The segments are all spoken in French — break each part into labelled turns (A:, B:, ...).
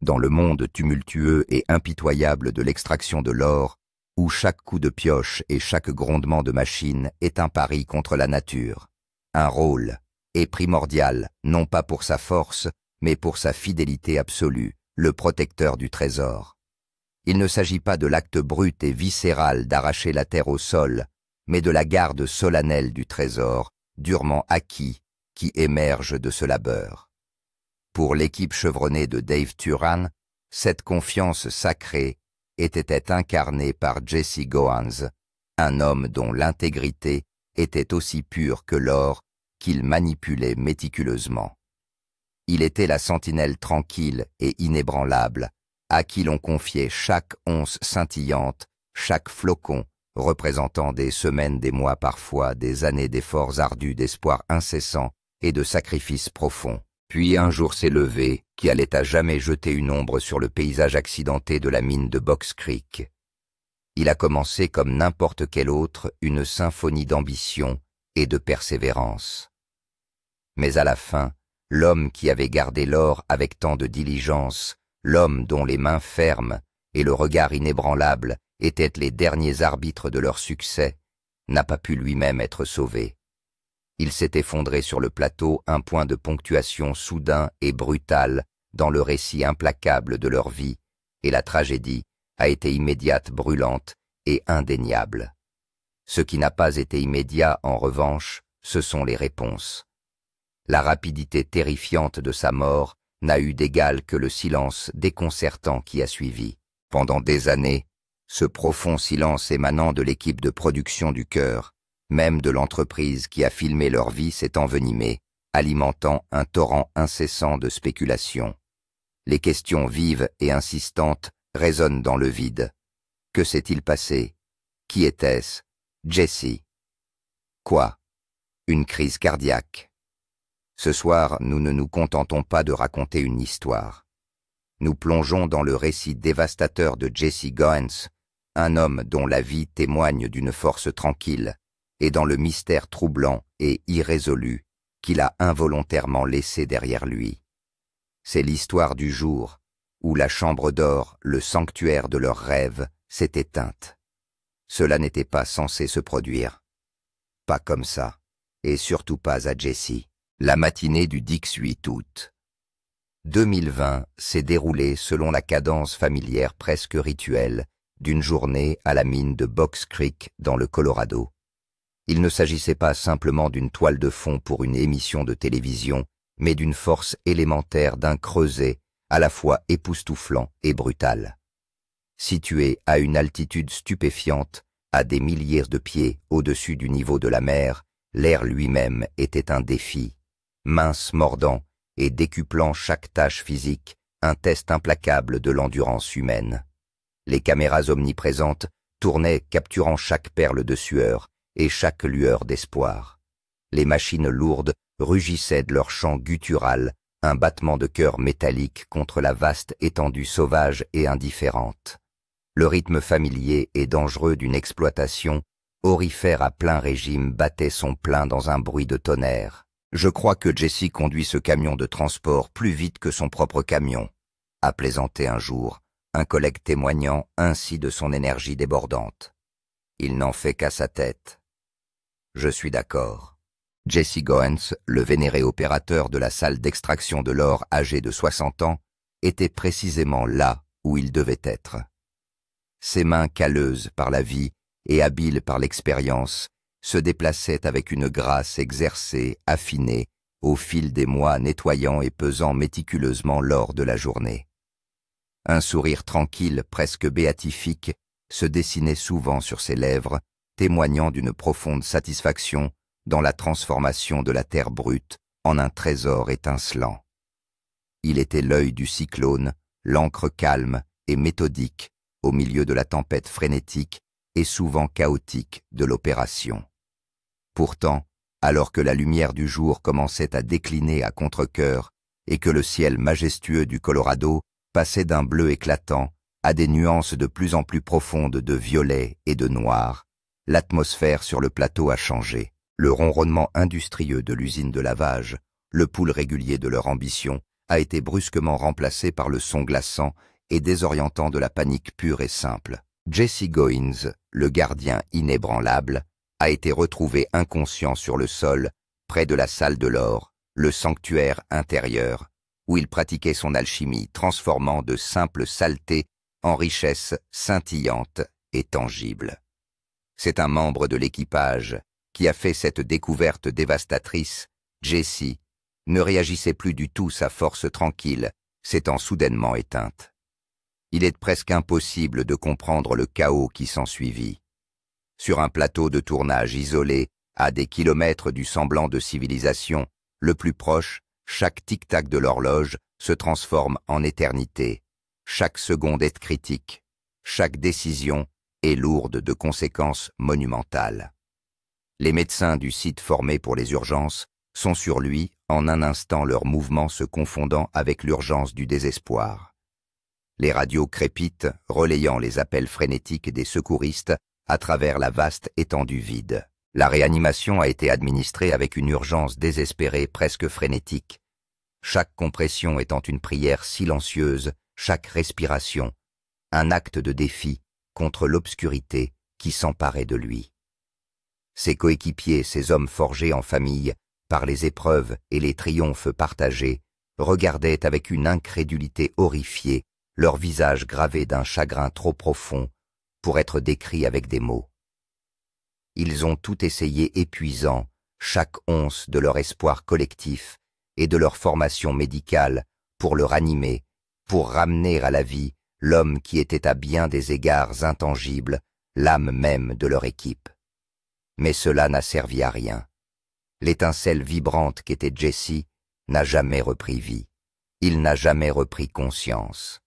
A: Dans le monde tumultueux et impitoyable de l'extraction de l'or, où chaque coup de pioche et chaque grondement de machine est un pari contre la nature, un rôle est primordial, non pas pour sa force, mais pour sa fidélité absolue, le protecteur du trésor. Il ne s'agit pas de l'acte brut et viscéral d'arracher la terre au sol, mais de la garde solennelle du trésor, durement acquis, qui émerge de ce labeur. Pour l'équipe chevronnée de Dave Turan, cette confiance sacrée était incarnée par Jesse Goans, un homme dont l'intégrité était aussi pure que l'or qu'il manipulait méticuleusement. Il était la sentinelle tranquille et inébranlable, à qui l'on confiait chaque once scintillante, chaque flocon, représentant des semaines, des mois parfois, des années d'efforts ardus, d'espoirs incessants et de sacrifices profonds. Puis un jour s'est levé, qui allait à jamais jeter une ombre sur le paysage accidenté de la mine de Box Creek. Il a commencé comme n'importe quel autre une symphonie d'ambition et de persévérance. Mais à la fin, l'homme qui avait gardé l'or avec tant de diligence, l'homme dont les mains fermes et le regard inébranlable étaient les derniers arbitres de leur succès, n'a pas pu lui-même être sauvé. Il s'est effondré sur le plateau, un point de ponctuation soudain et brutal dans le récit implacable de leur vie, et la tragédie a été immédiate, brûlante et indéniable. Ce qui n'a pas été immédiat, en revanche, ce sont les réponses. La rapidité terrifiante de sa mort n'a eu d'égal que le silence déconcertant qui a suivi. Pendant des années, ce profond silence émanant de l'équipe de production du cœur, même de l'entreprise qui a filmé leur vie, s'est envenimé, alimentant un torrent incessant de spéculations. Les questions vives et insistantes résonnent dans le vide. Que s'est-il passé? Qui était-ce? Jesse. Quoi? Une crise cardiaque. Ce soir, nous ne nous contentons pas de raconter une histoire. Nous plongeons dans le récit dévastateur de Jesse Goans, un homme dont la vie témoigne d'une force tranquille, et dans le mystère troublant et irrésolu qu'il a involontairement laissé derrière lui. C'est l'histoire du jour où la chambre d'or, le sanctuaire de leurs rêves, s'est éteinte. Cela n'était pas censé se produire. Pas comme ça, et surtout pas à Jesse. La matinée du 18 août 2020 s'est déroulée selon la cadence familière presque rituelle d'une journée à la mine de Box Creek dans le Colorado. Il ne s'agissait pas simplement d'une toile de fond pour une émission de télévision, mais d'une force élémentaire d'un creuset à la fois époustouflant et brutal. Situé à une altitude stupéfiante, à des milliers de pieds au-dessus du niveau de la mer, l'air lui-même était un défi, mince, mordant et décuplant chaque tâche physique, un test implacable de l'endurance humaine. Les caméras omniprésentes tournaient, capturant chaque perle de sueur et chaque lueur d'espoir. Les machines lourdes rugissaient de leur chant guttural, un battement de cœur métallique contre la vaste étendue sauvage et indifférente. Le rythme familier et dangereux d'une exploitation aurifère à plein régime battait son plein dans un bruit de tonnerre. Je crois que Jesse conduit ce camion de transport plus vite que son propre camion, a plaisanté un jour un collègue témoignant ainsi de son énergie débordante. Il n'en fait qu'à sa tête. Je suis d'accord. Jesse Goans, le vénéré opérateur de la salle d'extraction de l'or âgé de 60 ans, était précisément là où il devait être. Ses mains calleuses par la vie et habiles par l'expérience se déplaçaient avec une grâce exercée, affinée, au fil des mois, nettoyant et pesant méticuleusement l'or de la journée. Un sourire tranquille, presque béatifique, se dessinait souvent sur ses lèvres, témoignant d'une profonde satisfaction dans la transformation de la terre brute en un trésor étincelant. Il était l'œil du cyclone, l'encre calme et méthodique au milieu de la tempête frénétique et souvent chaotique de l'opération. Pourtant, alors que la lumière du jour commençait à décliner à contre-cœur et que le ciel majestueux du Colorado passait d'un bleu éclatant à des nuances de plus en plus profondes de violet et de noir, l'atmosphère sur le plateau a changé. Le ronronnement industrieux de l'usine de lavage, le pool régulier de leur ambition, a été brusquement remplacé par le son glaçant et désorientant de la panique pure et simple. Jesse Goins, le gardien inébranlable, a été retrouvé inconscient sur le sol, près de la salle de l'or, le sanctuaire intérieur, où il pratiquait son alchimie, transformant de simples saletés en richesses scintillantes et tangibles. C'est un membre de l'équipage qui a fait cette découverte dévastatrice. Jesse ne réagissait plus du tout, sa force tranquille s'étant soudainement éteinte. Il est presque impossible de comprendre le chaos qui s'ensuivit. Sur un plateau de tournage isolé, à des kilomètres du semblant de civilisation, le plus proche, chaque tic-tac de l'horloge se transforme en éternité. Chaque seconde est critique. Chaque décision est lourde de conséquences monumentales. Les médecins du site formé pour les urgences sont sur lui, en un instant leurs mouvements se confondant avec l'urgence du désespoir. Les radios crépitent, relayant les appels frénétiques des secouristes à travers la vaste étendue vide. La réanimation a été administrée avec une urgence désespérée, presque frénétique. Chaque compression étant une prière silencieuse, chaque respiration, un acte de défi contre l'obscurité qui s'emparait de lui. Ses coéquipiers, ces hommes forgés en famille, par les épreuves et les triomphes partagés, regardaient avec une incrédulité horrifiée, leurs visages gravés d'un chagrin trop profond pour être décrits avec des mots. Ils ont tout essayé épuisant, chaque once de leur espoir collectif et de leur formation médicale pour le ranimer, pour ramener à la vie l'homme qui était à bien des égards intangibles, l'âme même de leur équipe. Mais cela n'a servi à rien. L'étincelle vibrante qu'était Jesse n'a jamais repris vie. Il n'a jamais repris conscience.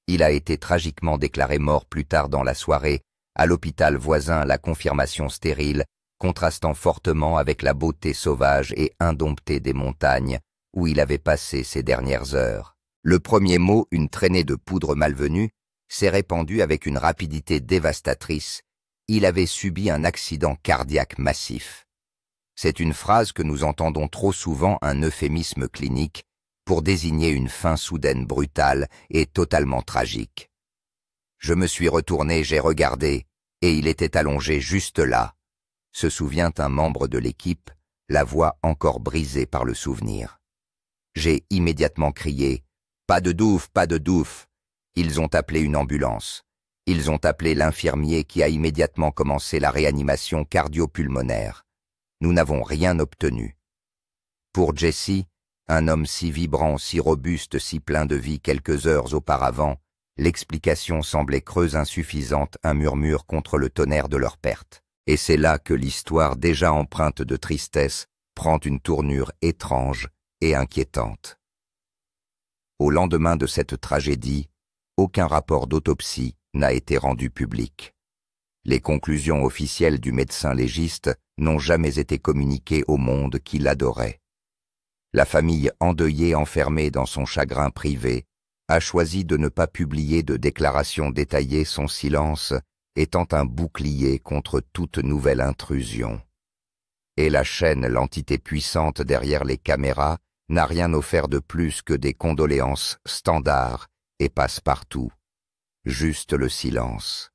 A: Il a été tragiquement déclaré mort plus tard dans la soirée, à l'hôpital voisin, la confirmation stérile, contrastant fortement avec la beauté sauvage et indomptée des montagnes où il avait passé ses dernières heures. Le premier mot, une traînée de poudre malvenue, s'est répandu avec une rapidité dévastatrice. Il avait subi un accident cardiaque massif. C'est une phrase que nous entendons trop souvent, un euphémisme clinique, pour désigner une fin soudaine brutale et totalement tragique. Je me suis retourné, j'ai regardé, et il était allongé juste là, se souvient un membre de l'équipe, la voix encore brisée par le souvenir. J'ai immédiatement crié « Pas de douf, pas de douf !» Ils ont appelé une ambulance. Ils ont appelé l'infirmier qui a immédiatement commencé la réanimation cardio-pulmonaire. Nous n'avons rien obtenu. Pour Jesse, un homme si vibrant, si robuste, si plein de vie quelques heures auparavant, l'explication semblait creuse, insuffisante, un murmure contre le tonnerre de leur perte. Et c'est là que l'histoire, déjà empreinte de tristesse, prend une tournure étrange et inquiétante. Au lendemain de cette tragédie, aucun rapport d'autopsie n'a été rendu public. Les conclusions officielles du médecin légiste n'ont jamais été communiquées au monde qui l'adorait. La famille endeuillée, enfermée dans son chagrin privé, a choisi de ne pas publier de déclaration détaillée, son silence étant un bouclier contre toute nouvelle intrusion. Et la chaîne, l'entité puissante derrière les caméras, n'a rien offert de plus que des condoléances standards et passe-partout. Juste le silence.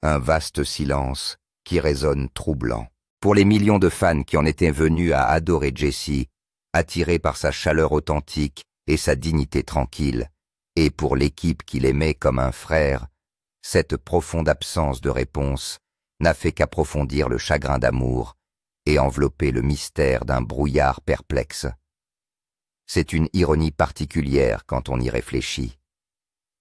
A: Un vaste silence qui résonne troublant. Pour les millions de fans qui en étaient venus à adorer Jesse, attirés par sa chaleur authentique et sa dignité tranquille, et pour l'équipe qui l'aimait comme un frère, cette profonde absence de réponse n'a fait qu'approfondir le chagrin d'amour et envelopper le mystère d'un brouillard perplexe. C'est une ironie particulière quand on y réfléchit.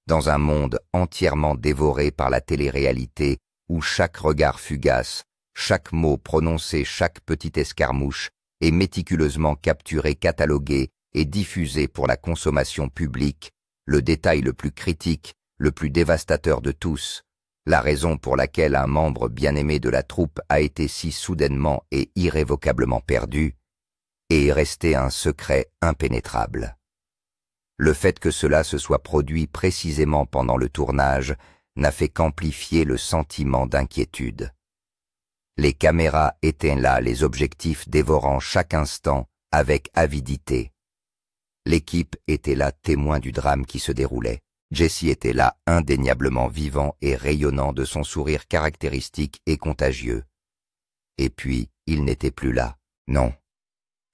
A: Dans un monde entièrement dévoré par la télé-réalité où chaque regard fugace, chaque mot prononcé, chaque petite escarmouche est méticuleusement capturé, catalogué et diffusé pour la consommation publique, le détail le plus critique, le plus dévastateur de tous, la raison pour laquelle un membre bien-aimé de la troupe a été si soudainement et irrévocablement perdu, et est resté un secret impénétrable. Le fait que cela se soit produit précisément pendant le tournage n'a fait qu'amplifier le sentiment d'inquiétude. Les caméras étaient là, les objectifs dévorant chaque instant avec avidité. L'équipe était là témoin du drame qui se déroulait. Jesse était là indéniablement vivant et rayonnant de son sourire caractéristique et contagieux. Et puis, il n'était plus là. Non.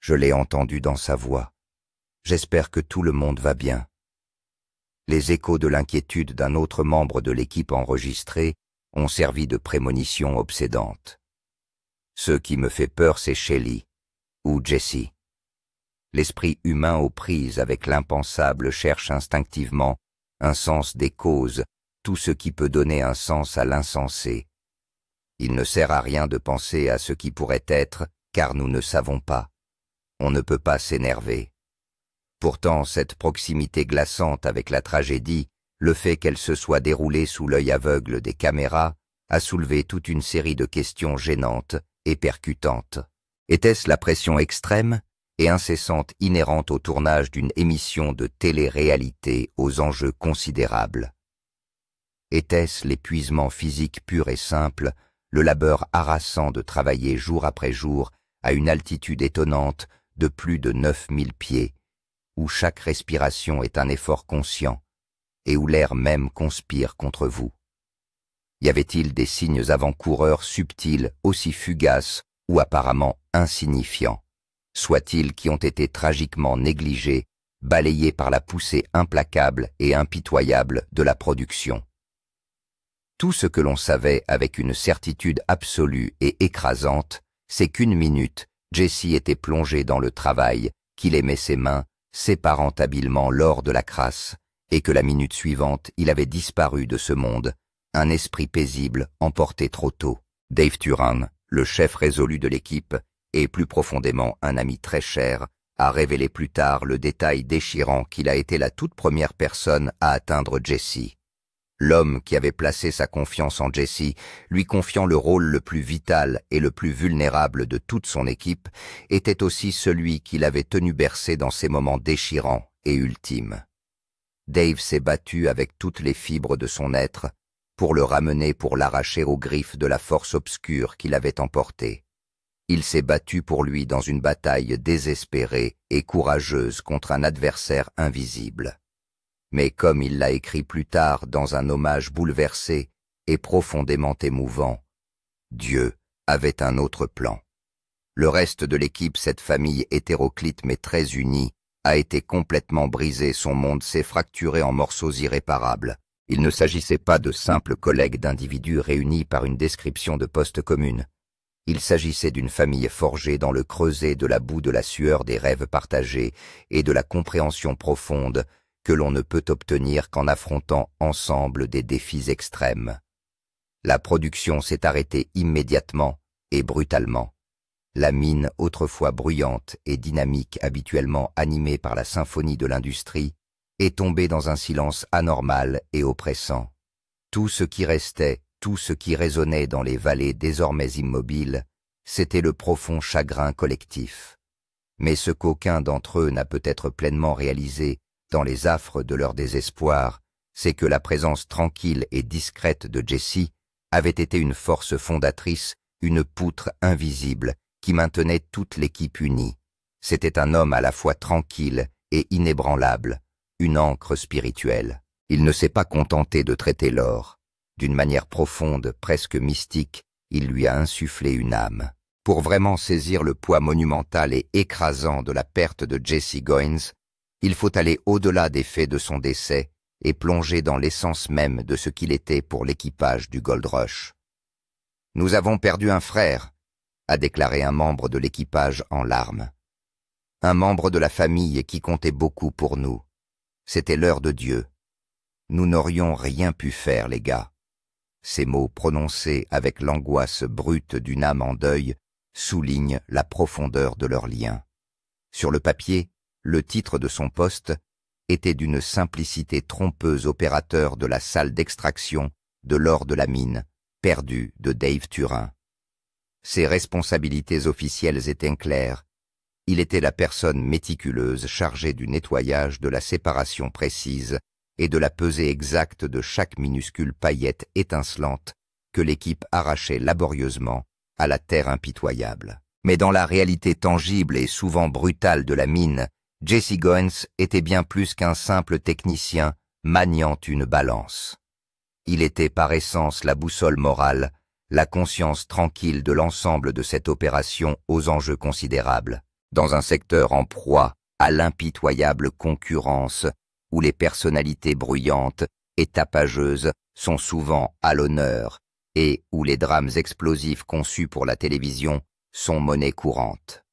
A: Je l'ai entendu dans sa voix. J'espère que tout le monde va bien. Les échos de l'inquiétude d'un autre membre de l'équipe enregistrée ont servi de prémonition obsédante. Ce qui me fait peur, c'est Shelly ou Jesse. L'esprit humain aux prises avec l'impensable cherche instinctivement un sens des causes, tout ce qui peut donner un sens à l'insensé. Il ne sert à rien de penser à ce qui pourrait être, car nous ne savons pas. On ne peut pas s'énerver. Pourtant, cette proximité glaçante avec la tragédie, le fait qu'elle se soit déroulée sous l'œil aveugle des caméras, a soulevé toute une série de questions gênantes et percutantes. Était-ce la pression extrême et incessante inhérente au tournage d'une émission de télé-réalité aux enjeux considérables? Était-ce l'épuisement physique pur et simple, le labeur harassant de travailler jour après jour à une altitude étonnante de plus de 9000 pieds, où chaque respiration est un effort conscient et où l'air même conspire contre vous? Y avait-il des signes avant-coureurs subtils aussi fugaces ou apparemment insignifiants, soit-ils qui ont été tragiquement négligés, balayés par la poussée implacable et impitoyable de la production? Tout ce que l'on savait avec une certitude absolue et écrasante, c'est qu'une minute, Jesse était plongé dans le travail, qu'il aimait ses mains, séparant habilement l'or de la crasse, et que la minute suivante, il avait disparu de ce monde, un esprit paisible emporté trop tôt. Dave Turan, le chef résolu de l'équipe, et plus profondément un ami très cher, a révélé plus tard le détail déchirant qu'il a été la toute première personne à atteindre Jesse. L'homme qui avait placé sa confiance en Jesse, lui confiant le rôle le plus vital et le plus vulnérable de toute son équipe, était aussi celui qui l'avait tenu bercé dans ces moments déchirants et ultimes. Dave s'est battu avec toutes les fibres de son être pour le ramener, pour l'arracher aux griffes de la force obscure qui l'avait emporté. Il s'est battu pour lui dans une bataille désespérée et courageuse contre un adversaire invisible. Mais comme il l'a écrit plus tard dans un hommage bouleversé et profondément émouvant, Dieu avait un autre plan. Le reste de l'équipe, cette famille hétéroclite mais très unie, a été complètement brisé, son monde s'est fracturé en morceaux irréparables. Il ne s'agissait pas de simples collègues d'individus réunis par une description de poste commune. Il s'agissait d'une famille forgée dans le creuset de la boue de la sueur des rêves partagés et de la compréhension profonde que l'on ne peut obtenir qu'en affrontant ensemble des défis extrêmes. La production s'est arrêtée immédiatement et brutalement. La mine, autrefois bruyante et dynamique, habituellement animée par la symphonie de l'industrie, est tombée dans un silence anormal et oppressant. Tout ce qui restait, tout ce qui résonnait dans les vallées désormais immobiles, c'était le profond chagrin collectif. Mais ce qu'aucun d'entre eux n'a peut-être pleinement réalisé dans les affres de leur désespoir, c'est que la présence tranquille et discrète de Jesse avait été une force fondatrice, une poutre invisible qui maintenait toute l'équipe unie. C'était un homme à la fois tranquille et inébranlable, une ancre spirituelle. Il ne s'est pas contenté de traiter l'or. D'une manière profonde, presque mystique, il lui a insufflé une âme. Pour vraiment saisir le poids monumental et écrasant de la perte de Jesse Goins, il faut aller au-delà des faits de son décès et plonger dans l'essence même de ce qu'il était pour l'équipage du Gold Rush. « Nous avons perdu un frère », a déclaré un membre de l'équipage en larmes. Un membre de la famille qui comptait beaucoup pour nous. C'était l'heure de Dieu. Nous n'aurions rien pu faire, les gars. Ces mots prononcés avec l'angoisse brute d'une âme en deuil soulignent la profondeur de leur lien. Sur le papier, le titre de son poste était d'une simplicité trompeuse, opérateur de la salle d'extraction de l'or de la mine, perdu de Dave Turan. Ses responsabilités officielles étaient claires. Il était la personne méticuleuse chargée du nettoyage, de la séparation précise et de la pesée exacte de chaque minuscule paillette étincelante que l'équipe arrachait laborieusement à la terre impitoyable. Mais dans la réalité tangible et souvent brutale de la mine, Jesse Goins était bien plus qu'un simple technicien maniant une balance. Il était par essence la boussole morale, la conscience tranquille de l'ensemble de cette opération aux enjeux considérables, dans un secteur en proie à l'impitoyable concurrence où les personnalités bruyantes et tapageuses sont souvent à l'honneur et où les drames explosifs conçus pour la télévision sont monnaie courante.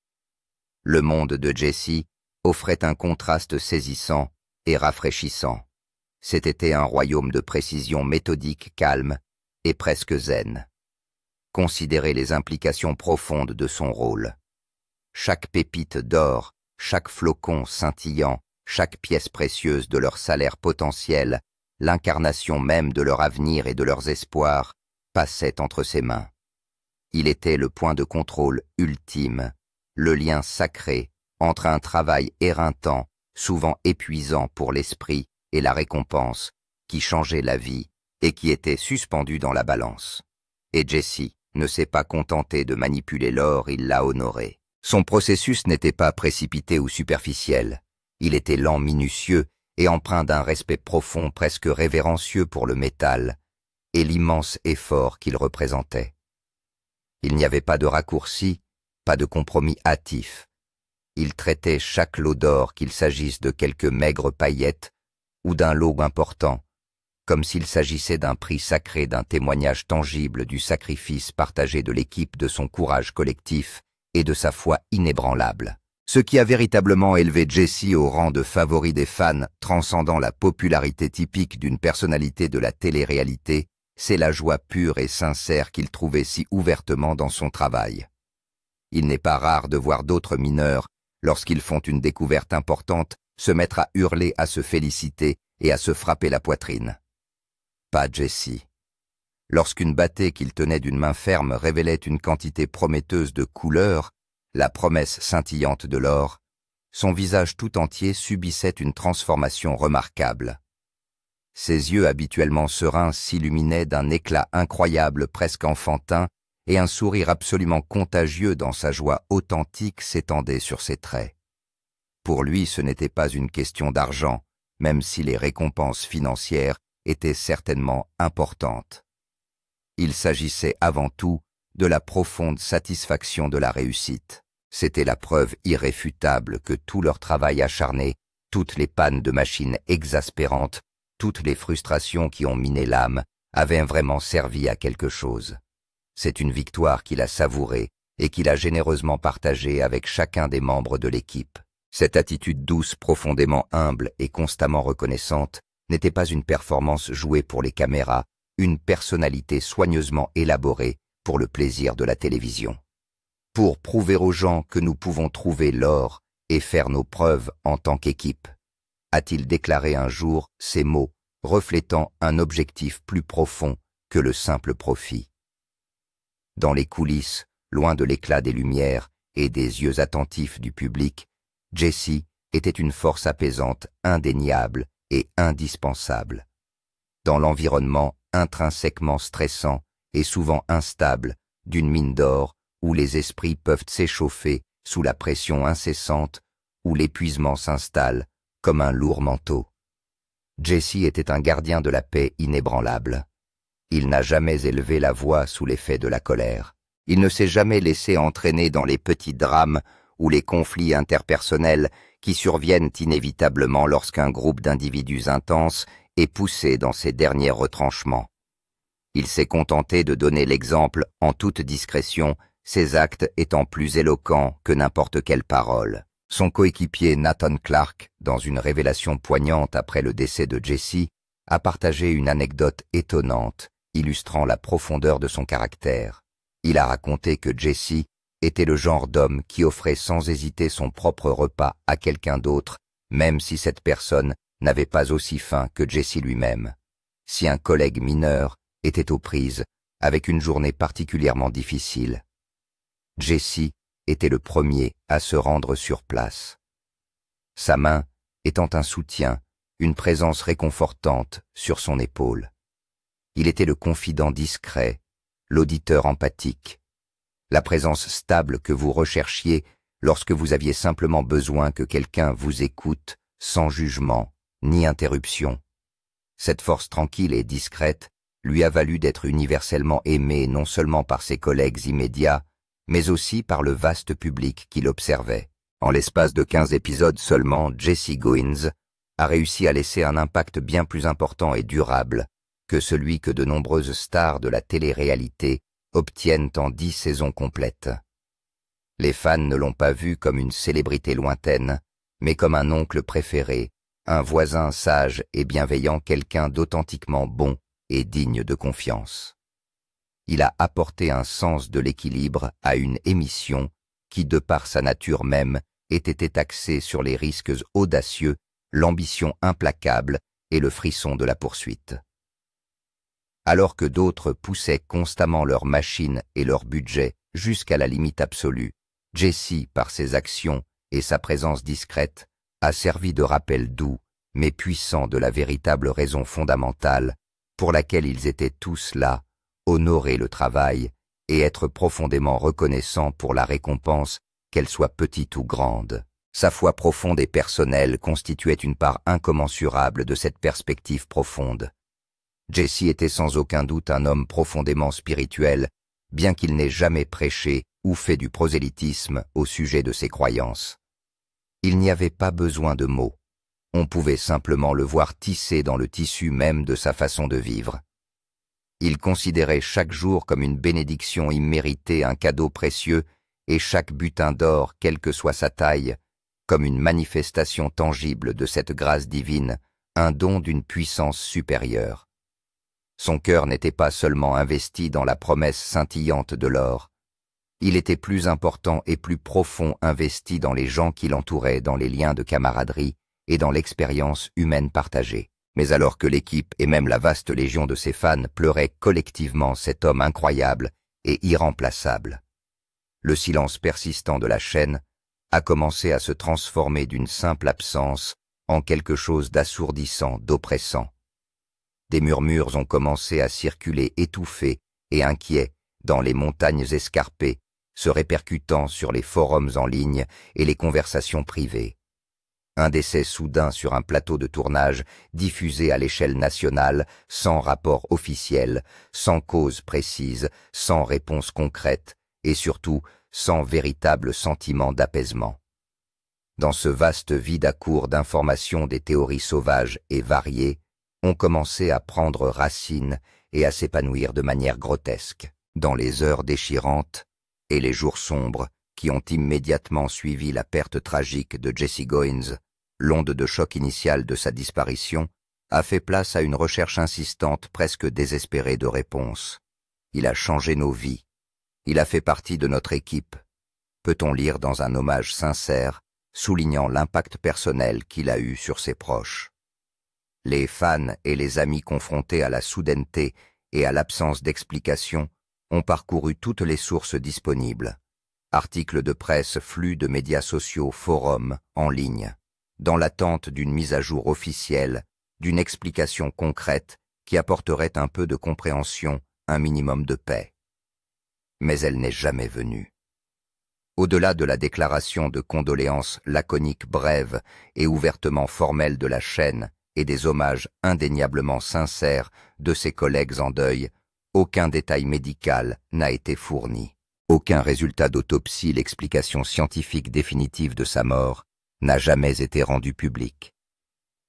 A: Le monde de Jesse offrait un contraste saisissant et rafraîchissant. C'était un royaume de précision méthodique, calme et presque zen. Considérez les implications profondes de son rôle. Chaque pépite d'or, chaque flocon scintillant, chaque pièce précieuse de leur salaire potentiel, l'incarnation même de leur avenir et de leurs espoirs, passait entre ses mains. Il était le point de contrôle ultime, le lien sacré entre un travail éreintant, souvent épuisant pour l'esprit, et la récompense, qui changeait la vie et qui était suspendue dans la balance. Et Jesse ne s'est pas contenté de manipuler l'or, il l'a honoré. Son processus n'était pas précipité ou superficiel. Il était lent, minutieux et empreint d'un respect profond, presque révérencieux pour le métal et l'immense effort qu'il représentait. Il n'y avait pas de raccourci, pas de compromis hâtif. Il traitait chaque lot d'or, qu'il s'agisse de quelques maigres paillettes ou d'un lot important, comme s'il s'agissait d'un prix sacré, d'un témoignage tangible du sacrifice partagé de l'équipe, de son courage collectif et de sa foi inébranlable. Ce qui a véritablement élevé Jesse au rang de favori des fans, transcendant la popularité typique d'une personnalité de la télé-réalité, c'est la joie pure et sincère qu'il trouvait si ouvertement dans son travail. Il n'est pas rare de voir d'autres mineurs, lorsqu'ils font une découverte importante, se mettre à hurler, à se féliciter et à se frapper la poitrine. Pas Jesse. Lorsqu'une bâtée qu'il tenait d'une main ferme révélait une quantité prometteuse de couleurs, la promesse scintillante de l'or, son visage tout entier subissait une transformation remarquable. Ses yeux habituellement sereins s'illuminaient d'un éclat incroyable, presque enfantin, et un sourire absolument contagieux dans sa joie authentique s'étendait sur ses traits. Pour lui, ce n'était pas une question d'argent, même si les récompenses financières étaient certainement importantes. Il s'agissait avant tout de la profonde satisfaction de la réussite. C'était la preuve irréfutable que tout leur travail acharné, toutes les pannes de machines exaspérantes, toutes les frustrations qui ont miné l'âme, avaient vraiment servi à quelque chose. C'est une victoire qu'il a savourée et qu'il a généreusement partagée avec chacun des membres de l'équipe. Cette attitude douce, profondément humble et constamment reconnaissante n'était pas une performance jouée pour les caméras, une personnalité soigneusement élaborée pour le plaisir de la télévision. Pour prouver aux gens que nous pouvons trouver l'or et faire nos preuves en tant qu'équipe, a-t-il déclaré un jour ces mots reflétant un objectif plus profond que le simple profit. Dans les coulisses, loin de l'éclat des lumières et des yeux attentifs du public, Jesse était une force apaisante, indéniable et indispensable. Dans l'environnement intrinsèquement stressant et souvent instable d'une mine d'or où les esprits peuvent s'échauffer sous la pression incessante, où l'épuisement s'installe comme un lourd manteau. Jesse était un gardien de la paix inébranlable. Il n'a jamais élevé la voix sous l'effet de la colère. Il ne s'est jamais laissé entraîner dans les petits drames ou les conflits interpersonnels qui surviennent inévitablement lorsqu'un groupe d'individus intenses est poussé dans ses derniers retranchements. Il s'est contenté de donner l'exemple en toute discrétion, ses actes étant plus éloquents que n'importe quelle parole. Son coéquipier Nathan Clark, dans une révélation poignante après le décès de Jesse, a partagé une anecdote étonnante, illustrant la profondeur de son caractère. Il a raconté que Jesse était le genre d'homme qui offrait sans hésiter son propre repas à quelqu'un d'autre, même si cette personne n'avait pas aussi faim que Jesse lui-même. Si un collègue mineur était aux prises, avec une journée particulièrement difficile, Jesse était le premier à se rendre sur place. Sa main étant un soutien, une présence réconfortante sur son épaule. Il était le confident discret, l'auditeur empathique, la présence stable que vous recherchiez lorsque vous aviez simplement besoin que quelqu'un vous écoute, sans jugement, ni interruption. Cette force tranquille et discrète lui a valu d'être universellement aimé non seulement par ses collègues immédiats, mais aussi par le vaste public qui l'observait. En l'espace de 15 épisodes seulement, Jesse Goins a réussi à laisser un impact bien plus important et durable que celui que de nombreuses stars de la télé-réalité obtiennent en 10 saisons complètes. Les fans ne l'ont pas vu comme une célébrité lointaine, mais comme un oncle préféré, un voisin sage et bienveillant, quelqu'un d'authentiquement bon et digne de confiance. Il a apporté un sens de l'équilibre à une émission qui, de par sa nature même, était axée sur les risques audacieux, l'ambition implacable et le frisson de la poursuite. Alors que d'autres poussaient constamment leur machine et leur budget jusqu'à la limite absolue, Jesse, par ses actions et sa présence discrète, a servi de rappel doux, mais puissant de la véritable raison fondamentale pour laquelle ils étaient tous là, honorer le travail et être profondément reconnaissants pour la récompense, qu'elle soit petite ou grande. Sa foi profonde et personnelle constituait une part incommensurable de cette perspective profonde. Jesse était sans aucun doute un homme profondément spirituel, bien qu'il n'ait jamais prêché ou fait du prosélytisme au sujet de ses croyances. Il n'y avait pas besoin de mots. On pouvait simplement le voir tisser dans le tissu même de sa façon de vivre. Il considérait chaque jour comme une bénédiction imméritée, un cadeau précieux, et chaque butin d'or, quelle que soit sa taille, comme une manifestation tangible de cette grâce divine, un don d'une puissance supérieure. Son cœur n'était pas seulement investi dans la promesse scintillante de l'or. Il était plus important et plus profond investi dans les gens qui l'entouraient, dans les liens de camaraderie et dans l'expérience humaine partagée. Mais alors que l'équipe et même la vaste légion de ses fans pleuraient collectivement cet homme incroyable et irremplaçable, le silence persistant de la chaîne a commencé à se transformer d'une simple absence en quelque chose d'assourdissant, d'oppressant. Des murmures ont commencé à circuler étouffés et inquiets dans les montagnes escarpées, se répercutant sur les forums en ligne et les conversations privées. Un décès soudain sur un plateau de tournage diffusé à l'échelle nationale, sans rapport officiel, sans cause précise, sans réponse concrète et surtout sans véritable sentiment d'apaisement. Dans ce vaste vide à court d'informations, des théories sauvages et variées ont commencé à prendre racine et à s'épanouir de manière grotesque. Dans les heures déchirantes et les jours sombres qui ont immédiatement suivi la perte tragique de Jesse Goins, l'onde de choc initiale de sa disparition a fait place à une recherche insistante, presque désespérée de réponses. Il a changé nos vies. Il a fait partie de notre équipe, peut-on lire dans un hommage sincère, soulignant l'impact personnel qu'il a eu sur ses proches. Les fans et les amis confrontés à la soudaineté et à l'absence d'explication ont parcouru toutes les sources disponibles. Articles de presse, flux de médias sociaux, forums, en ligne, dans l'attente d'une mise à jour officielle, d'une explication concrète qui apporterait un peu de compréhension, un minimum de paix. Mais elle n'est jamais venue. Au-delà de la déclaration de condoléances laconique, brève et ouvertement formelle de la chaîne et des hommages indéniablement sincères de ses collègues en deuil, aucun détail médical n'a été fourni. Aucun résultat d'autopsie, l'explication scientifique définitive de sa mort, n'a jamais été rendu public.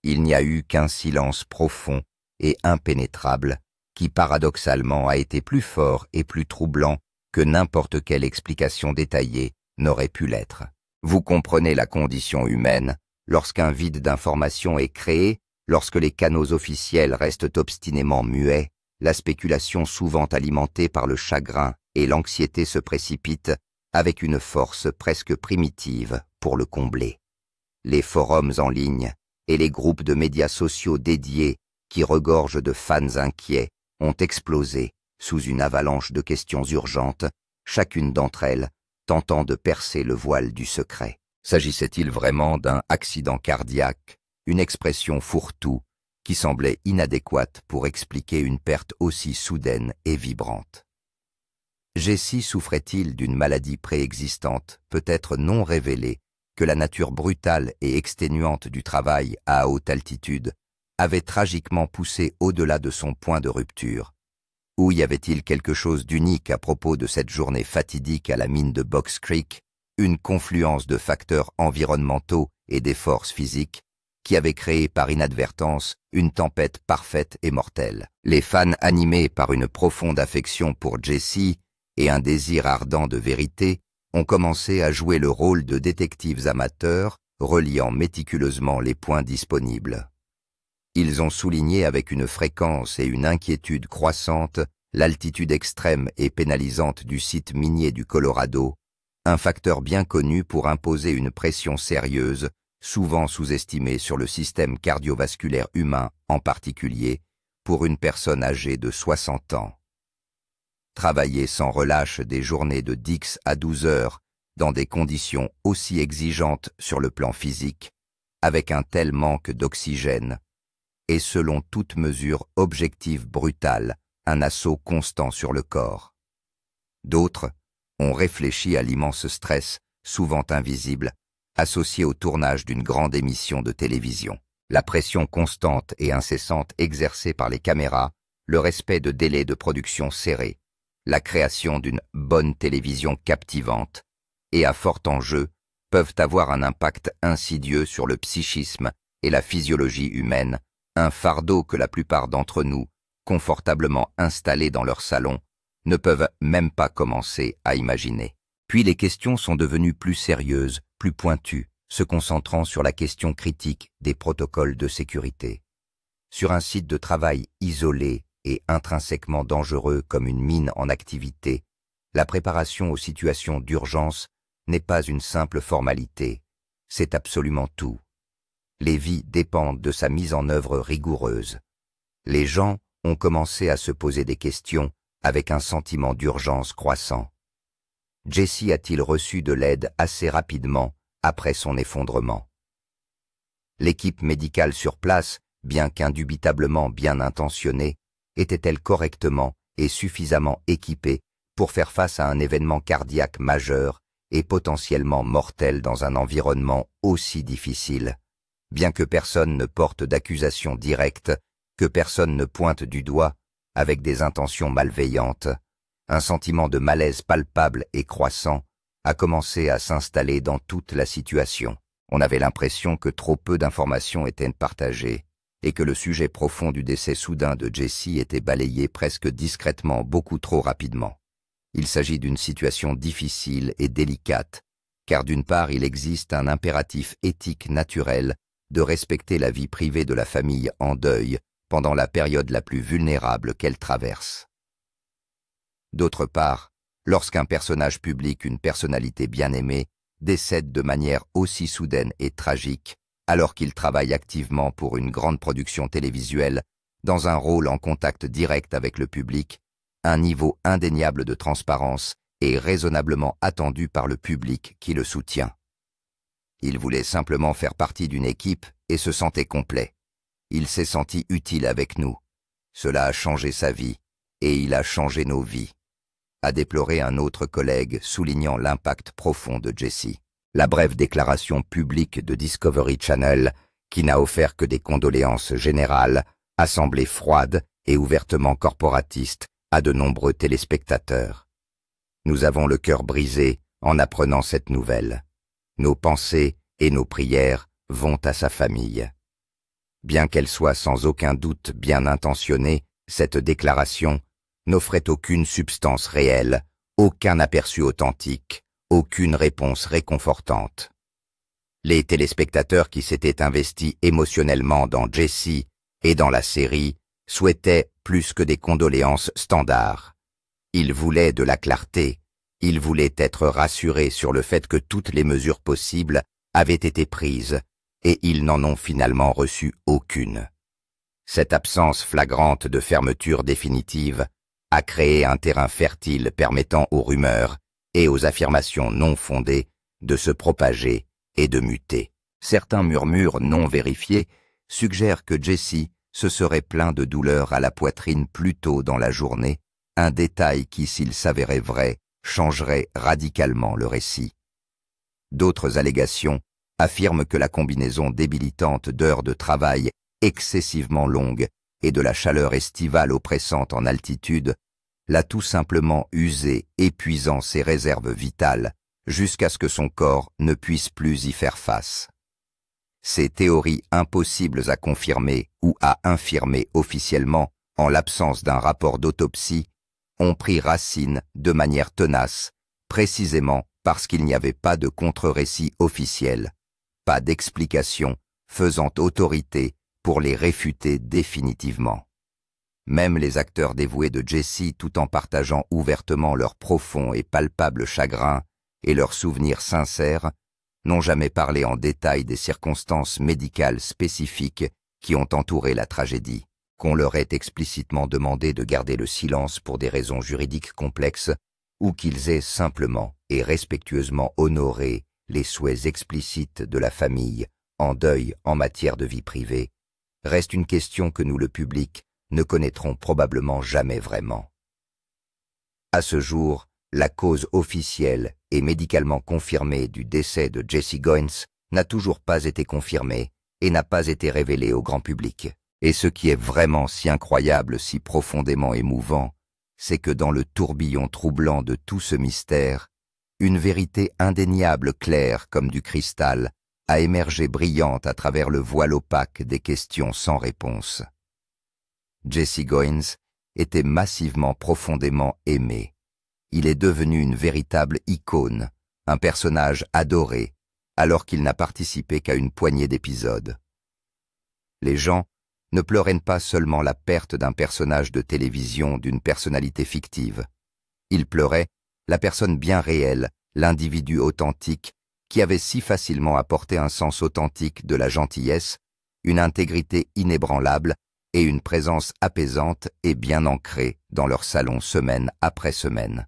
A: Il n'y a eu qu'un silence profond et impénétrable qui paradoxalement a été plus fort et plus troublant que n'importe quelle explication détaillée n'aurait pu l'être. Vous comprenez la condition humaine lorsqu'un vide d'information est créé, lorsque les canaux officiels restent obstinément muets, la spéculation souvent alimentée par le chagrin et l'anxiété se précipite avec une force presque primitive pour le combler. Les forums en ligne et les groupes de médias sociaux dédiés qui regorgent de fans inquiets ont explosé sous une avalanche de questions urgentes, chacune d'entre elles tentant de percer le voile du secret. S'agissait-il vraiment d'un accident cardiaque, une expression fourre-tout qui semblait inadéquate pour expliquer une perte aussi soudaine et vibrante? Jesse souffrait-il d'une maladie préexistante, peut-être non révélée, que la nature brutale et exténuante du travail à haute altitude avait tragiquement poussé au-delà de son point de rupture? Ou y avait-il quelque chose d'unique à propos de cette journée fatidique à la mine de Box Creek, une confluence de facteurs environnementaux et des forces physiques qui avait créé par inadvertance une tempête parfaite et mortelle? Les fans animés par une profonde affection pour Jesse et un désir ardent de vérité ont commencé à jouer le rôle de détectives amateurs, reliant méticuleusement les points disponibles. Ils ont souligné avec une fréquence et une inquiétude croissantes l'altitude extrême et pénalisante du site minier du Colorado, un facteur bien connu pour imposer une pression sérieuse, souvent sous-estimée sur le système cardiovasculaire humain en particulier, pour une personne âgée de 60 ans. Travailler sans relâche des journées de 10 à 12 heures dans des conditions aussi exigeantes sur le plan physique, avec un tel manque d'oxygène, et selon toute mesure objective brutale, un assaut constant sur le corps. D'autres ont réfléchi à l'immense stress, souvent invisible, associé au tournage d'une grande émission de télévision. La pression constante et incessante exercée par les caméras, le respect de délais de production serrés, la création d'une bonne télévision captivante et à fort enjeu peuvent avoir un impact insidieux sur le psychisme et la physiologie humaine, un fardeau que la plupart d'entre nous, confortablement installés dans leur salon, ne peuvent même pas commencer à imaginer. Puis les questions sont devenues plus sérieuses, plus pointues, se concentrant sur la question critique des protocoles de sécurité. Sur un site de travail isolé et intrinsèquement dangereux comme une mine en activité, la préparation aux situations d'urgence n'est pas une simple formalité, c'est absolument tout. Les vies dépendent de sa mise en œuvre rigoureuse. Les gens ont commencé à se poser des questions avec un sentiment d'urgence croissant. Jesse a-t-il reçu de l'aide assez rapidement après son effondrement? L'équipe médicale sur place, bien qu'indubitablement bien intentionnée, était-elle correctement et suffisamment équipée pour faire face à un événement cardiaque majeur et potentiellement mortel dans un environnement aussi difficile? Bien que personne ne porte d'accusation directe, que personne ne pointe du doigt avec des intentions malveillantes, un sentiment de malaise palpable et croissant a commencé à s'installer dans toute la situation. On avait l'impression que trop peu d'informations étaient partagées et que le sujet profond du décès soudain de Jesse était balayé presque discrètement beaucoup trop rapidement. Il s'agit d'une situation difficile et délicate, car d'une part il existe un impératif éthique naturel de respecter la vie privée de la famille en deuil pendant la période la plus vulnérable qu'elle traverse. D'autre part, lorsqu'un personnage public, une personnalité bien aimée, décède de manière aussi soudaine et tragique, alors qu'il travaille activement pour une grande production télévisuelle, dans un rôle en contact direct avec le public, un niveau indéniable de transparence est raisonnablement attendu par le public qui le soutient. Il voulait simplement faire partie d'une équipe et se sentait complet. Il s'est senti utile avec nous. Cela a changé sa vie, et il a changé nos vies, a déploré un autre collègue soulignant l'impact profond de Jesse. La brève déclaration publique de Discovery Channel, qui n'a offert que des condoléances générales, a semblé froide et ouvertement corporatiste à de nombreux téléspectateurs. Nous avons le cœur brisé en apprenant cette nouvelle. Nos pensées et nos prières vont à sa famille. Bien qu'elle soit sans aucun doute bien intentionnée, cette déclaration n'offrait aucune substance réelle, aucun aperçu authentique, aucune réponse réconfortante. Les téléspectateurs qui s'étaient investis émotionnellement dans Jesse et dans la série souhaitaient plus que des condoléances standards. Ils voulaient de la clarté, ils voulaient être rassurés sur le fait que toutes les mesures possibles avaient été prises, et ils n'en ont finalement reçu aucune. Cette absence flagrante de fermeture définitive a créé un terrain fertile permettant aux rumeurs et aux affirmations non fondées de se propager et de muter. Certains murmures non vérifiés suggèrent que Jesse se serait plaint de douleurs à la poitrine plus tôt dans la journée un détail qui, s'il s'avérait vrai, changerait radicalement le récit. D'autres allégations affirment que la combinaison débilitante d'heures de travail excessivement longues et de la chaleur estivale oppressante en altitude l'a tout simplement usé, épuisant ses réserves vitales jusqu'à ce que son corps ne puisse plus y faire face. Ces théories impossibles à confirmer ou à infirmer officiellement en l'absence d'un rapport d'autopsie ont pris racine de manière tenace, précisément parce qu'il n'y avait pas de contre-récit officiel, pas d'explication faisant autorité pour les réfuter définitivement. Même les acteurs dévoués de Jessie, tout en partageant ouvertement leur profond et palpable chagrin et leurs souvenirs sincères, n'ont jamais parlé en détail des circonstances médicales spécifiques qui ont entouré la tragédie, qu'on leur ait explicitement demandé de garder le silence pour des raisons juridiques complexes, ou qu'ils aient simplement et respectueusement honoré les souhaits explicites de la famille en deuil en matière de vie privée, reste une question que nous, le public, ne connaîtrons probablement jamais vraiment. À ce jour, la cause officielle et médicalement confirmée du décès de Jesse Goins n'a toujours pas été confirmée et n'a pas été révélée au grand public. Et ce qui est vraiment si incroyable, si profondément émouvant, c'est que dans le tourbillon troublant de tout ce mystère, une vérité indéniable, claire comme du cristal, a émergé brillante à travers le voile opaque des questions sans réponse. Jesse Goins était massivement profondément aimé. Il est devenu une véritable icône, un personnage adoré, alors qu'il n'a participé qu'à une poignée d'épisodes. Les gens ne pleuraient pas seulement la perte d'un personnage de télévision, d'une personnalité fictive. Ils pleuraient la personne bien réelle, l'individu authentique, qui avait si facilement apporté un sens authentique de la gentillesse, une intégrité inébranlable et une présence apaisante et bien ancrée dans leur salon semaine après semaine.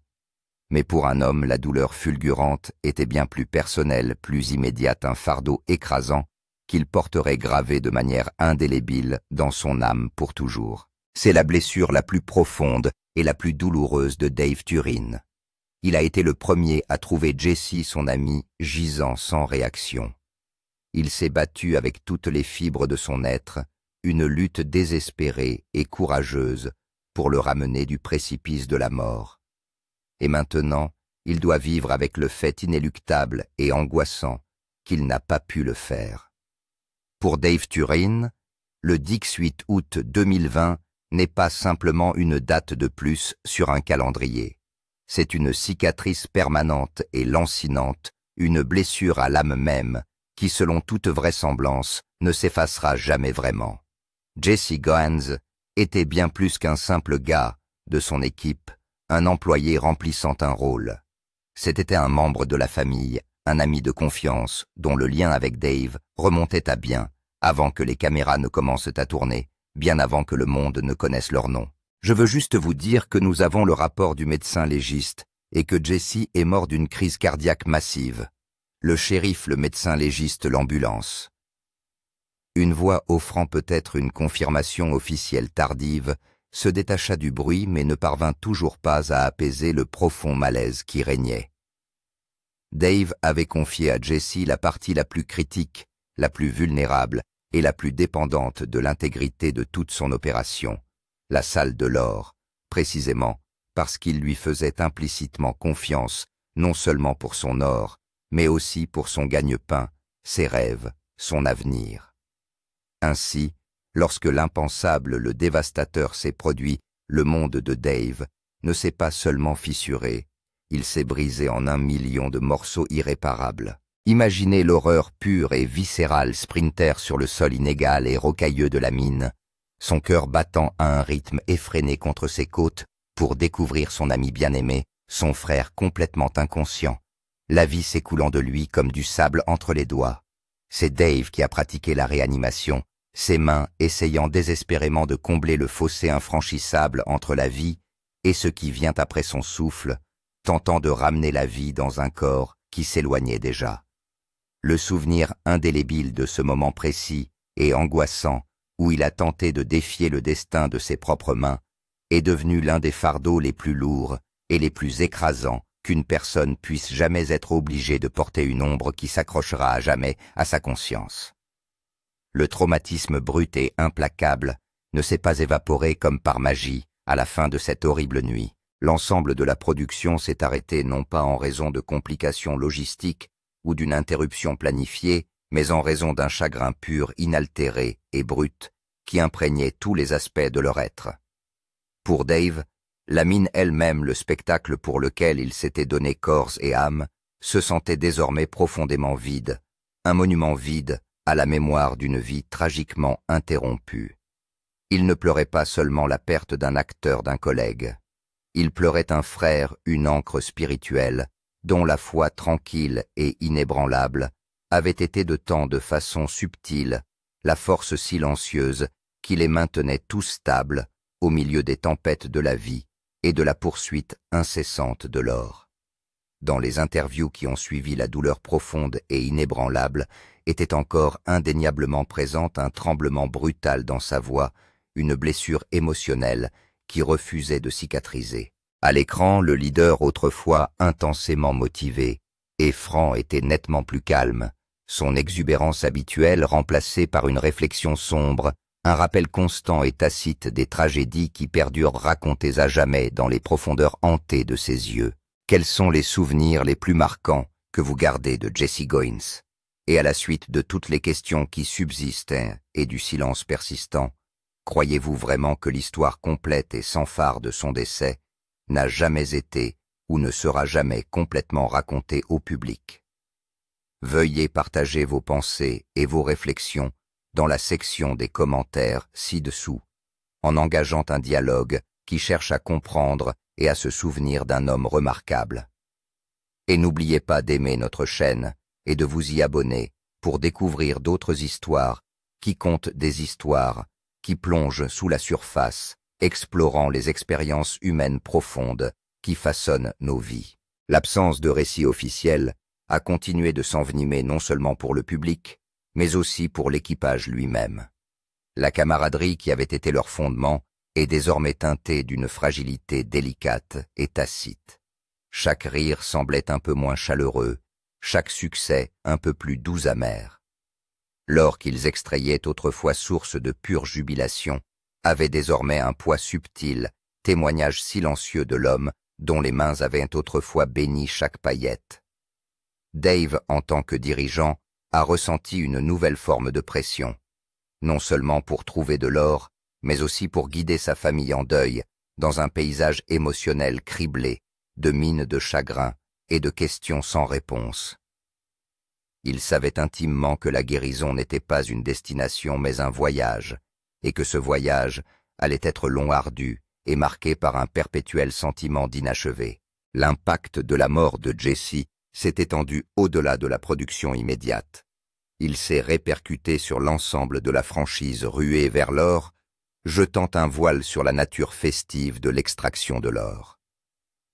A: Mais pour un homme, la douleur fulgurante était bien plus personnelle, plus immédiate, un fardeau écrasant qu'il porterait gravé de manière indélébile dans son âme pour toujours. C'est la blessure la plus profonde et la plus douloureuse de Dave Turin. Il a été le premier à trouver Jessie, son ami, gisant sans réaction. Il s'est battu avec toutes les fibres de son être, une lutte désespérée et courageuse pour le ramener du précipice de la mort. Et maintenant, il doit vivre avec le fait inéluctable et angoissant qu'il n'a pas pu le faire. Pour Dave Turin, le 18 août 2020 n'est pas simplement une date de plus sur un calendrier. C'est une cicatrice permanente et lancinante, une blessure à l'âme même, qui selon toute vraisemblance ne s'effacera jamais vraiment. Jesse Goins était bien plus qu'un simple gars de son équipe, un employé remplissant un rôle. C'était un membre de la famille, un ami de confiance, dont le lien avec Dave remontait à bien, avant que les caméras ne commencent à tourner, bien avant que le monde ne connaisse leur nom. Je veux juste vous dire que nous avons le rapport du médecin légiste et que Jesse est mort d'une crise cardiaque massive. Le shérif, le médecin légiste, l'ambulance. Une voix offrant peut-être une confirmation officielle tardive se détacha du bruit mais ne parvint toujours pas à apaiser le profond malaise qui régnait. Dave avait confié à Jesse la partie la plus critique, la plus vulnérable et la plus dépendante de l'intégrité de toute son opération, la salle de l'or, précisément parce qu'il lui faisait implicitement confiance, non seulement pour son or, mais aussi pour son gagne-pain, ses rêves, son avenir. Ainsi, lorsque l'impensable, le dévastateur s'est produit, le monde de Dave ne s'est pas seulement fissuré, il s'est brisé en 1 million de morceaux irréparables. Imaginez l'horreur pure et viscérale sprinter sur le sol inégal et rocailleux de la mine, son cœur battant à un rythme effréné contre ses côtes pour découvrir son ami bien-aimé, son frère complètement inconscient, la vie s'écoulant de lui comme du sable entre les doigts. C'est Dave qui a pratiqué la réanimation, ses mains essayant désespérément de combler le fossé infranchissable entre la vie et ce qui vient après son souffle, tentant de ramener la vie dans un corps qui s'éloignait déjà. Le souvenir indélébile de ce moment précis et angoissant où il a tenté de défier le destin de ses propres mains est devenu l'un des fardeaux les plus lourds et les plus écrasants qu'une personne puisse jamais être obligée de porter, une ombre qui s'accrochera à jamais à sa conscience. Le traumatisme brut et implacable ne s'est pas évaporé comme par magie à la fin de cette horrible nuit. L'ensemble de la production s'est arrêté non pas en raison de complications logistiques ou d'une interruption planifiée, mais en raison d'un chagrin pur, inaltéré et brut qui imprégnait tous les aspects de leur être. Pour Dave, la mine elle-même, le spectacle pour lequel il s'était donné corps et âme, se sentait désormais profondément vide, un monument vide à la mémoire d'une vie tragiquement interrompue. Il ne pleurait pas seulement la perte d'un acteur, d'un collègue. Il pleurait un frère, une ancre spirituelle, dont la foi tranquille et inébranlable avait été de tant de façon subtile la force silencieuse qui les maintenait tous stables au milieu des tempêtes de la vie et de la poursuite incessante de l'or. Dans les interviews qui ont suivi, la douleur profonde et inébranlable était encore indéniablement présente, un tremblement brutal dans sa voix, une blessure émotionnelle qui refusait de cicatriser. À l'écran, le leader, autrefois intensément motivé et franc, était nettement plus calme, son exubérance habituelle remplacée par une réflexion sombre, un rappel constant et tacite des tragédies qui perdurent racontées à jamais dans les profondeurs hantées de ses yeux. Quels sont les souvenirs les plus marquants que vous gardez de Jesse Goins? Et à la suite de toutes les questions qui subsistent et du silence persistant, croyez-vous vraiment que l'histoire complète et sans phare de son décès n'a jamais été ou ne sera jamais complètement racontée au public? Veuillez partager vos pensées et vos réflexions dans la section des commentaires ci-dessous, en engageant un dialogue qui cherche à comprendre et à se souvenir d'un homme remarquable. Et n'oubliez pas d'aimer notre chaîne et de vous y abonner pour découvrir d'autres histoires qui content des histoires qui plongent sous la surface, explorant les expériences humaines profondes qui façonnent nos vies. L'absence de récit officiel a continué de s'envenimer non seulement pour le public, mais aussi pour l'équipage lui-même. La camaraderie qui avait été leur fondement est désormais teintée d'une fragilité délicate et tacite. Chaque rire semblait un peu moins chaleureux, chaque succès un peu plus doux amer. L'or qu'ils extrayaient, autrefois source de pure jubilation, avait désormais un poids subtil, témoignage silencieux de l'homme dont les mains avaient autrefois béni chaque paillette. Dave, en tant que dirigeant, a ressenti une nouvelle forme de pression, non seulement pour trouver de l'or, mais aussi pour guider sa famille en deuil dans un paysage émotionnel criblé de mines de chagrin et de questions sans réponse. Il savait intimement que la guérison n'était pas une destination mais un voyage, et que ce voyage allait être long, ardu et marqué par un perpétuel sentiment d'inachevé. L'impact de la mort de Jesse s'est étendu au-delà de la production immédiate. Il s'est répercuté sur l'ensemble de la franchise ruée vers l'or, jetant un voile sur la nature festive de l'extraction de l'or.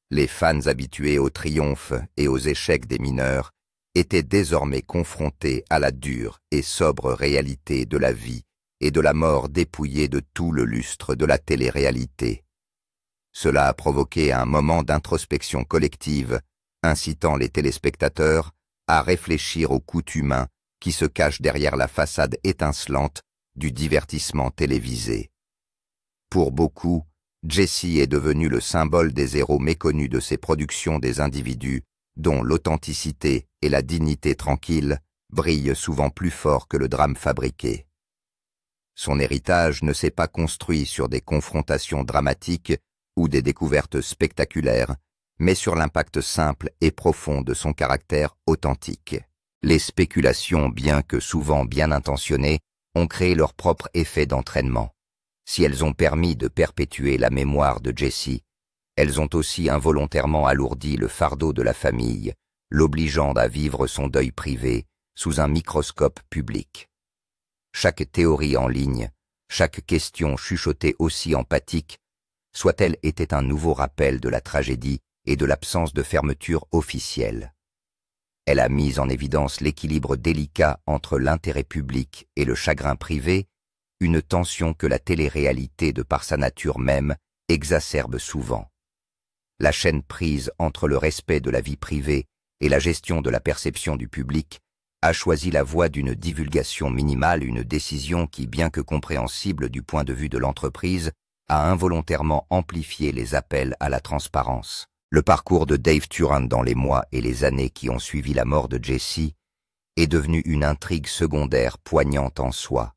A: Les fans habitués aux triomphes et aux échecs des mineurs étaient désormais confrontés à la dure et sobre réalité de la vie et de la mort dépouillée de tout le lustre de la télé-réalité. Cela a provoqué un moment d'introspection collective, incitant les téléspectateurs à réfléchir au coût humain qui se cache derrière la façade étincelante du divertissement télévisé. Pour beaucoup, Jesse est devenu le symbole des héros méconnus de ces productions, des individus dont l'authenticité et la dignité tranquille brillent souvent plus fort que le drame fabriqué. Son héritage ne s'est pas construit sur des confrontations dramatiques ou des découvertes spectaculaires, mais sur l'impact simple et profond de son caractère authentique. Les spéculations, bien que souvent bien intentionnées, ont créé leur propre effet d'entraînement. Si elles ont permis de perpétuer la mémoire de Jesse, elles ont aussi involontairement alourdi le fardeau de la famille, l'obligeant à vivre son deuil privé sous un microscope public. Chaque théorie en ligne, chaque question chuchotée aussi empathique, soit-elle était un nouveau rappel de la tragédie et de l'absence de fermeture officielle. Elle a mis en évidence l'équilibre délicat entre l'intérêt public et le chagrin privé, une tension que la télé-réalité, de par sa nature même, exacerbe souvent. La chaîne prise entre le respect de la vie privée et la gestion de la perception du public a choisi la voie d'une divulgation minimale, une décision qui, bien que compréhensible du point de vue de l'entreprise, a involontairement amplifié les appels à la transparence. Le parcours de Dave Turan dans les mois et les années qui ont suivi la mort de Jesse est devenu une intrigue secondaire poignante en soi.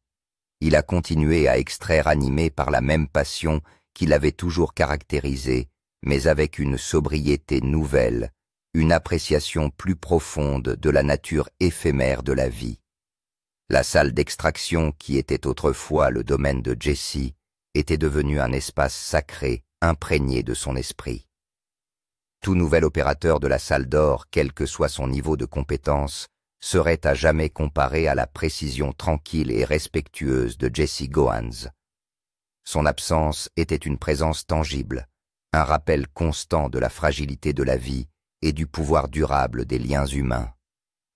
A: Il a continué à extraire animé par la même passion qui l'avait toujours caractérisé, mais avec une sobriété nouvelle, une appréciation plus profonde de la nature éphémère de la vie. La salle d'extraction, qui était autrefois le domaine de Jesse, était devenue un espace sacré, imprégné de son esprit. Tout nouvel opérateur de la salle d'or, quel que soit son niveau de compétence, serait à jamais comparé à la précision tranquille et respectueuse de Jesse Goins. Son absence était une présence tangible, un rappel constant de la fragilité de la vie et du pouvoir durable des liens humains.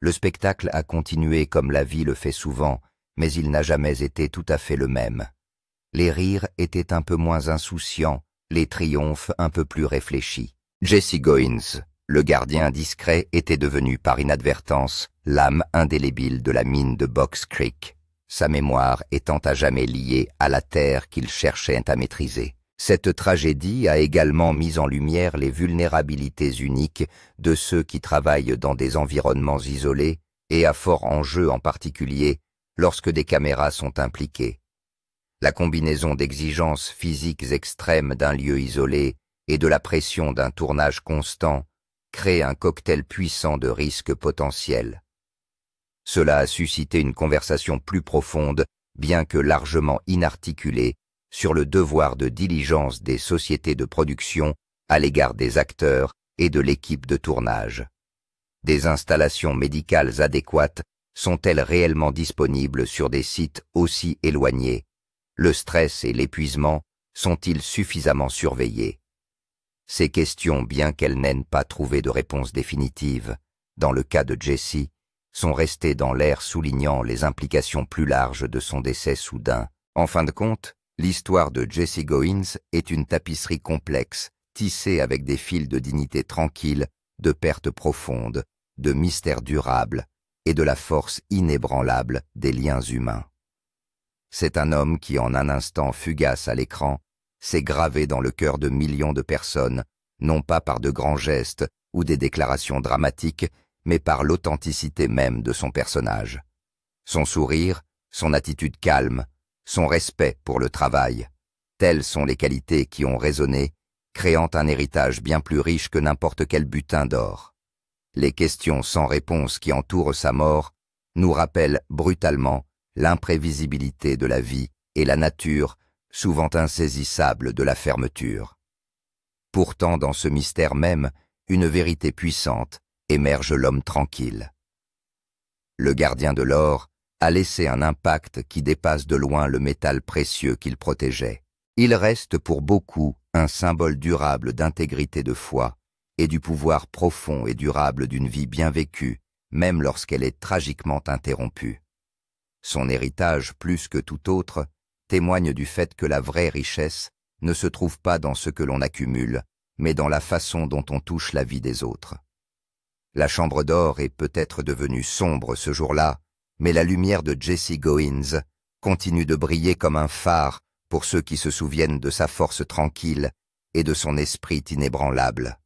A: Le spectacle a continué comme la vie le fait souvent, mais il n'a jamais été tout à fait le même. Les rires étaient un peu moins insouciants, les triomphes un peu plus réfléchis. Jesse Goins, le gardien discret, était devenu par inadvertance l'âme indélébile de la mine de Box Creek, sa mémoire étant à jamais liée à la terre qu'il cherchait à maîtriser. Cette tragédie a également mis en lumière les vulnérabilités uniques de ceux qui travaillent dans des environnements isolés et à fort enjeu en particulier lorsque des caméras sont impliquées. La combinaison d'exigences physiques extrêmes d'un lieu isolé et de la pression d'un tournage constant crée un cocktail puissant de risques potentiels. Cela a suscité une conversation plus profonde, bien que largement inarticulée, sur le devoir de diligence des sociétés de production à l'égard des acteurs et de l'équipe de tournage. Des installations médicales adéquates sont-elles réellement disponibles sur des sites aussi éloignés? Le stress et l'épuisement sont-ils suffisamment surveillés? Ces questions, bien qu'elles n'aient pas trouvé de réponse définitive, dans le cas de Jesse, sont restées dans l'air, soulignant les implications plus larges de son décès soudain. En fin de compte, l'histoire de Jesse Goins est une tapisserie complexe, tissée avec des fils de dignité tranquille, de pertes profondes, de mystères durables et de la force inébranlable des liens humains. C'est un homme qui, en un instant fugace à l'écran, s'est gravé dans le cœur de millions de personnes, non pas par de grands gestes ou des déclarations dramatiques, mais par l'authenticité même de son personnage. Son sourire, son attitude calme, son respect pour le travail, telles sont les qualités qui ont résonné, créant un héritage bien plus riche que n'importe quel butin d'or. Les questions sans réponse qui entourent sa mort nous rappellent brutalement l'imprévisibilité de la vie et la nature, souvent insaisissable, de la fermeture. Pourtant, dans ce mystère même, une vérité puissante émerge l'homme tranquille. Le gardien de l'or a laissé un impact qui dépasse de loin le métal précieux qu'il protégeait. Il reste pour beaucoup un symbole durable d'intégrité de foi et du pouvoir profond et durable d'une vie bien vécue, même lorsqu'elle est tragiquement interrompue. Son héritage, plus que tout autre, témoigne du fait que la vraie richesse ne se trouve pas dans ce que l'on accumule, mais dans la façon dont on touche la vie des autres. La chambre d'or est peut-être devenue sombre ce jour-là, mais la lumière de Jesse Goins continue de briller comme un phare pour ceux qui se souviennent de sa force tranquille et de son esprit inébranlable.